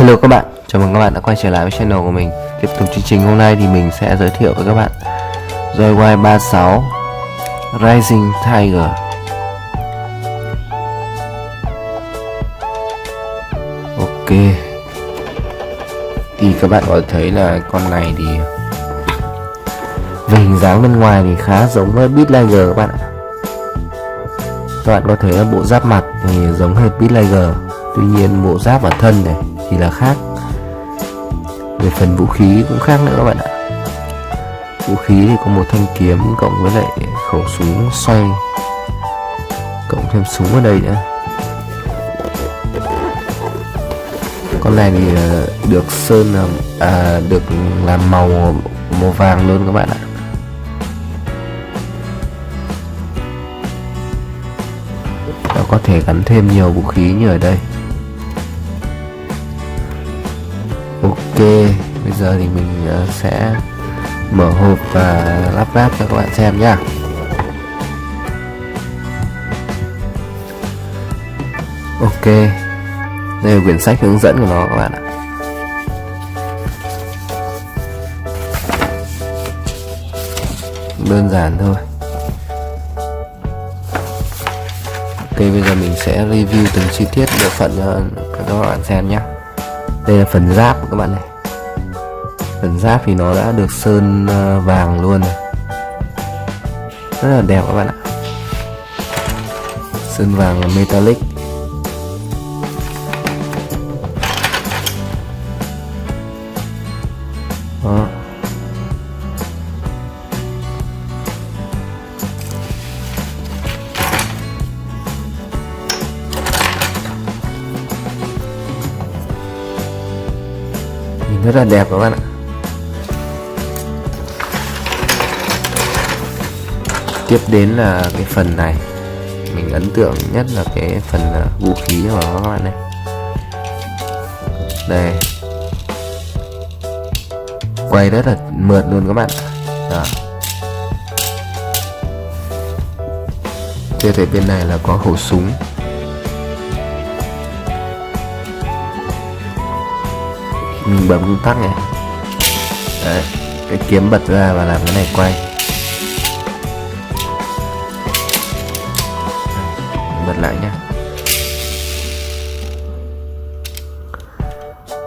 Hello các bạn, chào mừng các bạn đã quay trở lại với channel của mình. Tiếp tục chương trình hôm nay thì mình sẽ giới thiệu với các bạn Zoids 36 Rising Tiger. Ok, thì các bạn có thấy là con này thì về hình dáng bên ngoài thì khá giống với Beatlager các bạn ạ. Các bạn có thấy là bộ giáp mặt thì giống hệt Beatlager, tuy nhiên bộ giáp bản thân này thì là khác. Về phần vũ khí cũng khác nữa các bạn ạ. Vũ khí thì có một thanh kiếm cộng với lại khẩu súng xoay, cộng thêm súng ở đây nữa. Con này thì được sơn được làm màu vàng luôn các bạn ạ. Nó có thể gắn thêm nhiều vũ khí như ở đây. Ok, bây giờ thì mình sẽ mở hộp và lắp ráp cho các bạn xem nhá. Ok, đây là quyển sách hướng dẫn của nó các bạn ạ. Đơn giản thôi. Ok, bây giờ mình sẽ review từng chi tiết bộ phận cho các bạn xem nhé. Đây là phần giáp của các bạn này. Phần giáp thì nó đã được sơn vàng luôn này, rất là đẹp các bạn ạ. Sơn vàng là metallic. Đó. Nhìn rất là đẹp các bạn ạ. Tiếp đến là cái phần này, mình ấn tượng nhất là cái phần vũ khí của nó các bạn này. Đây, quay rất là mượt luôn các bạn. Đó. Tiếp đến bên này là có khẩu súng. Mình bấm công tắc này. Đấy, cái kiếm bật ra và làm cái này quay. Bật lại nhé.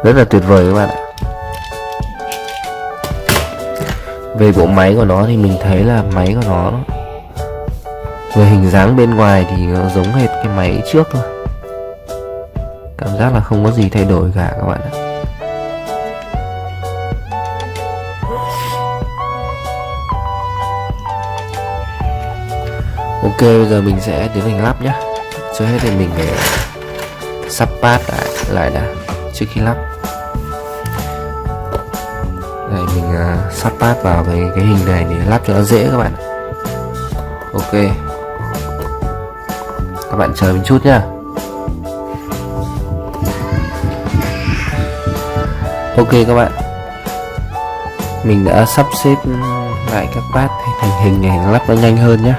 Rất là tuyệt vời các bạn ạ. Về bộ máy của nó thì mình thấy là máy của nó về hình dáng bên ngoài thì nó giống hệt cái máy trước thôi. Cảm giác là không có gì thay đổi cả các bạn ạ. Ok, bây giờ mình sẽ tiến hành lắp nhé. Trước hết thì mình phải sắp pad lại đã trước khi lắp. Đây, mình sắp pad vào cái hình này để lắp cho nó dễ các bạn. Ok, các bạn chờ một chút nhá. Ok các bạn, mình đã sắp xếp lại các pad thành hình này, lắp nó nhanh hơn nhé.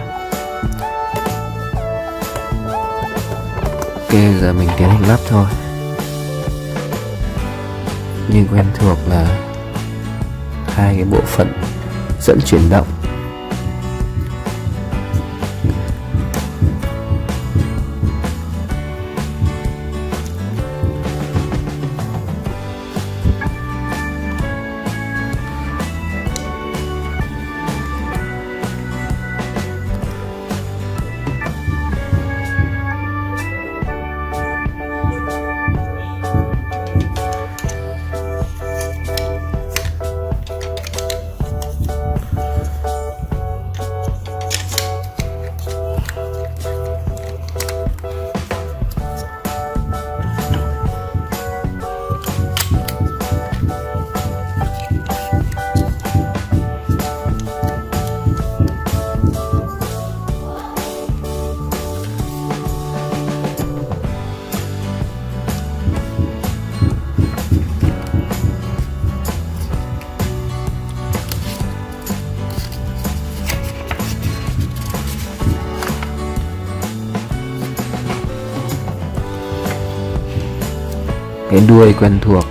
Ok, giờ mình tiến hành lắp thôi. Như quen thuộc là hai cái bộ phận dẫn chuyển động. cái đuôi quen thuộc.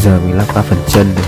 giờ mình lắp qua phần chân rồi.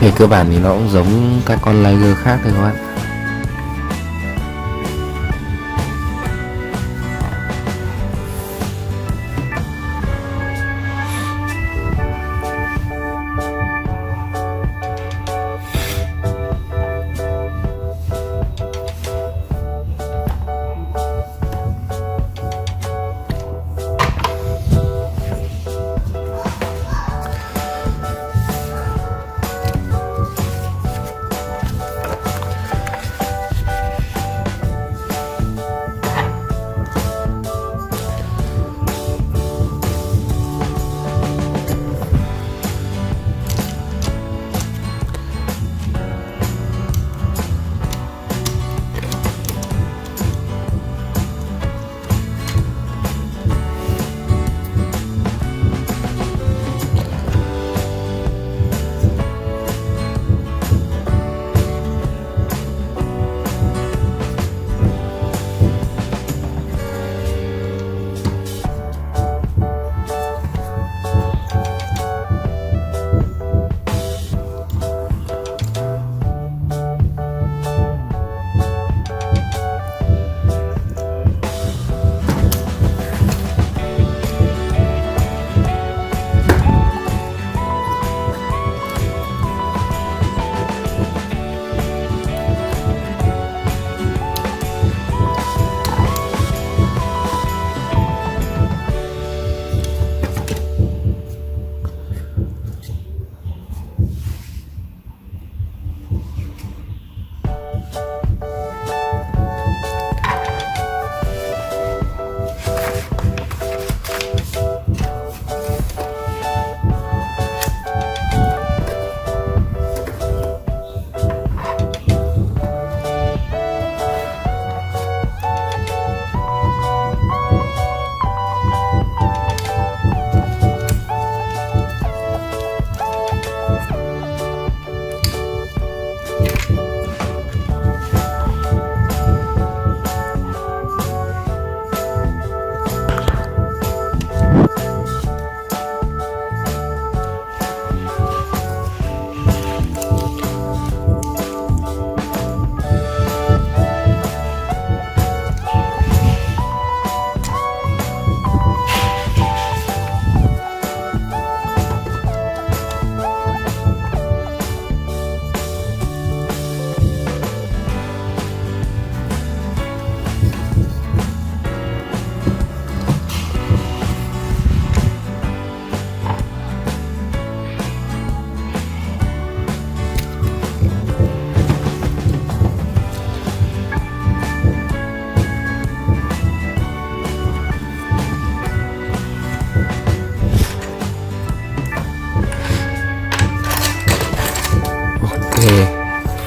Về cơ bản thì nó cũng giống các con laser khác thôi các bạn.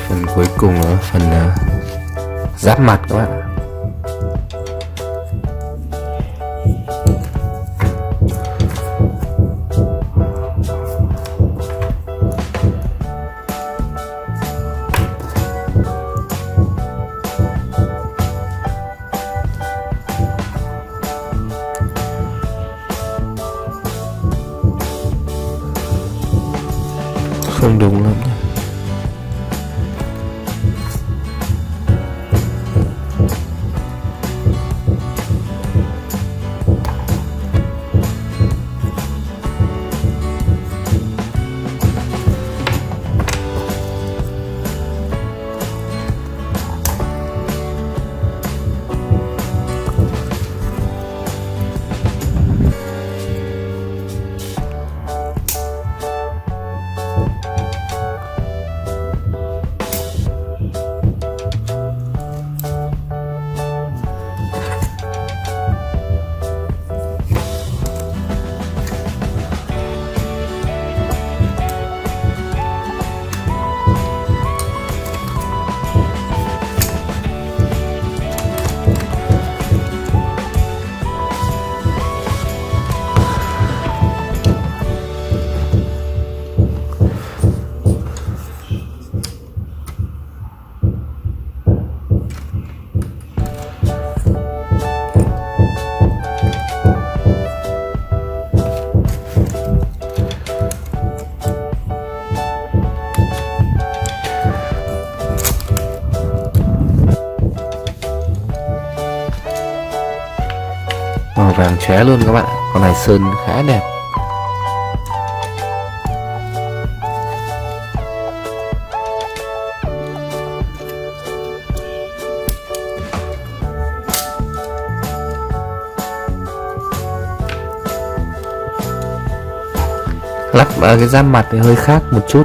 Phần cuối cùng là phần giáp mặt các bạn. Không đúng lắm nhé. Màu vàng chóe luôn các bạn ạ. Con này sơn khá đẹp. Lắp cái giáp mặt thì hơi khác một chút.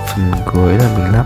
Phần cuối là mình lắp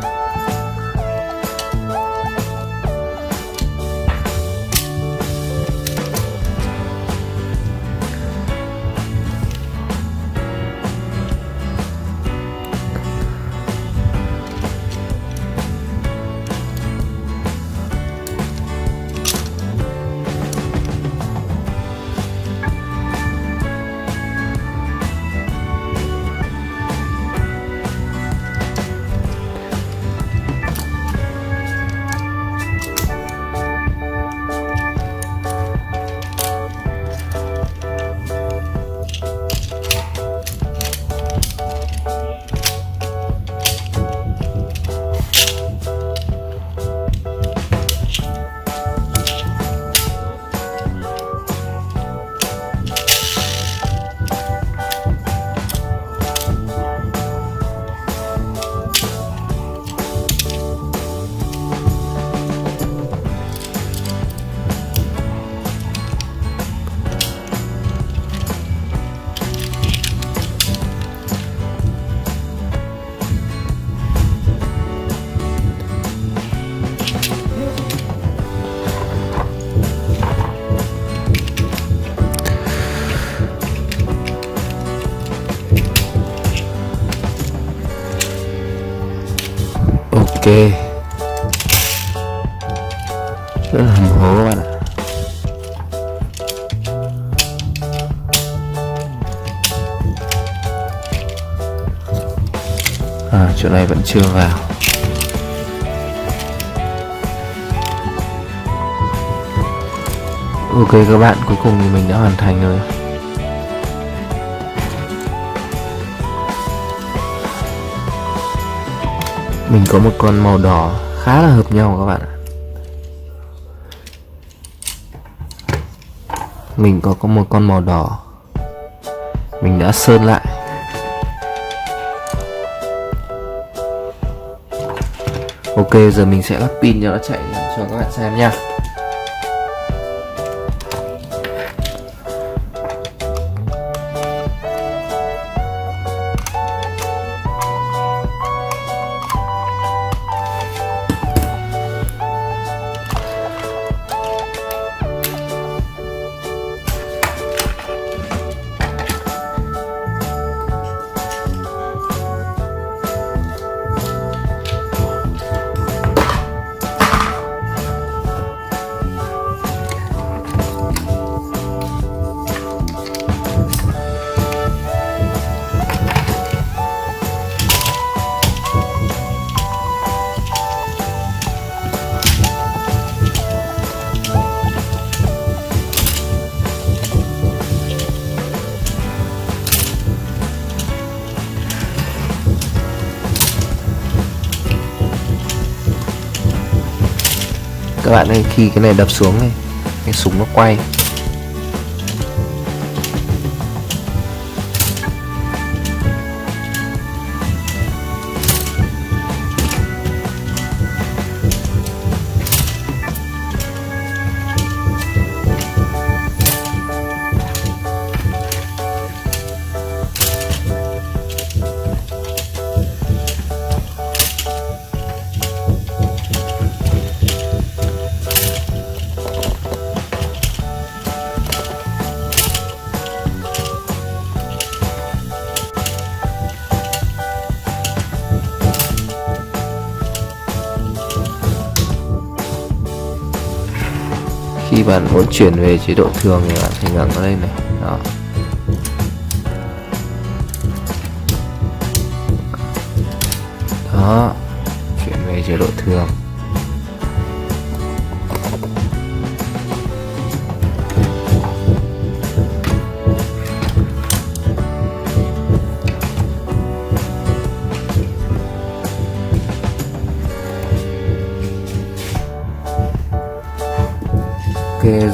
ok. Rất là hầm hố các bạn ạ. Chỗ này vẫn chưa vào. Ok các bạn, cuối cùng thì mình đã hoàn thành rồi. Mình có một con màu đỏ khá là hợp nhau các bạn ạ. Mình có một con màu đỏ. Mình đã sơn lại. Ok, giờ mình sẽ lắp pin cho nó chạy cho các bạn xem nha. Các bạn ơi, khi cái này đập xuống này, cái súng nó quay. Khi bạn muốn chuyển về chế độ thường thì bạn phải ngẩng nó lên này. Đó. Đó. Chuyển về chế độ thường.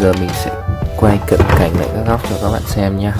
giờ mình sẽ quay cận cảnh lại các góc cho các bạn xem nha.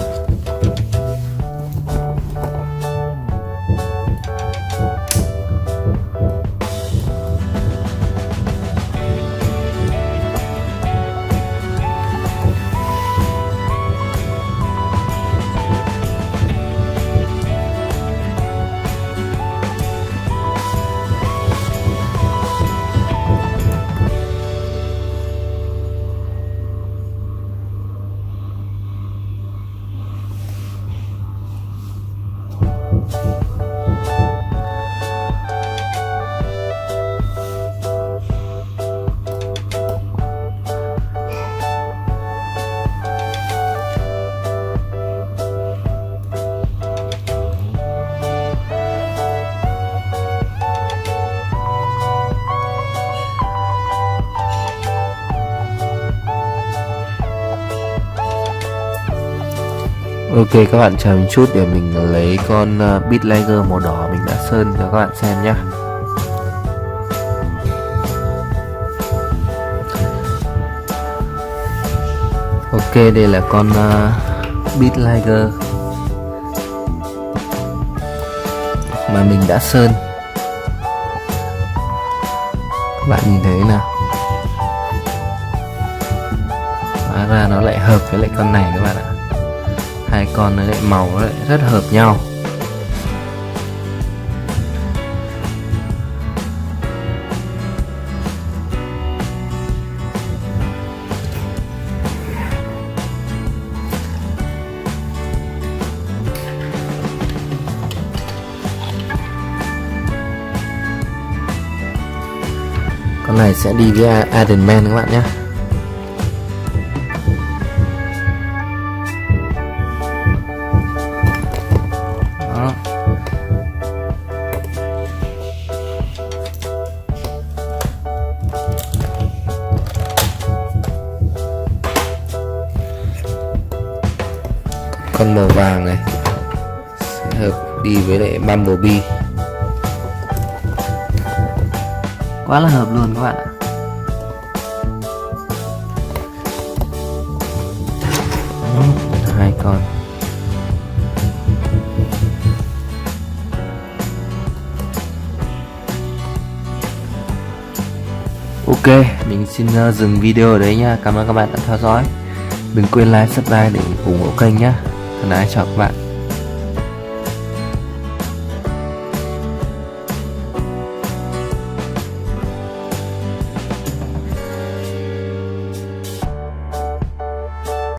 Ok, các bạn chờ một chút để mình lấy con bit layer màu đỏ mình đã sơn cho các bạn xem nhé. Ok, đây là con bit layer mà mình đã sơn. Các bạn nhìn thấy nào, hóa ra nó lại hợp với lại con này các bạn ạ. Hai con nó lại màu nó lại rất hợp nhau. Con này sẽ đi với Iron Man các bạn nhé. Con màu vàng này sẽ hợp đi với lại Bumblebee, quá là hợp luôn các bạn ạ. Hai con. Ok, mình xin dừng video ở đấy nha. Cảm ơn các bạn đã theo dõi. Đừng quên like, subscribe để ủng hộ kênh nhé. Thân ái chào các bạn.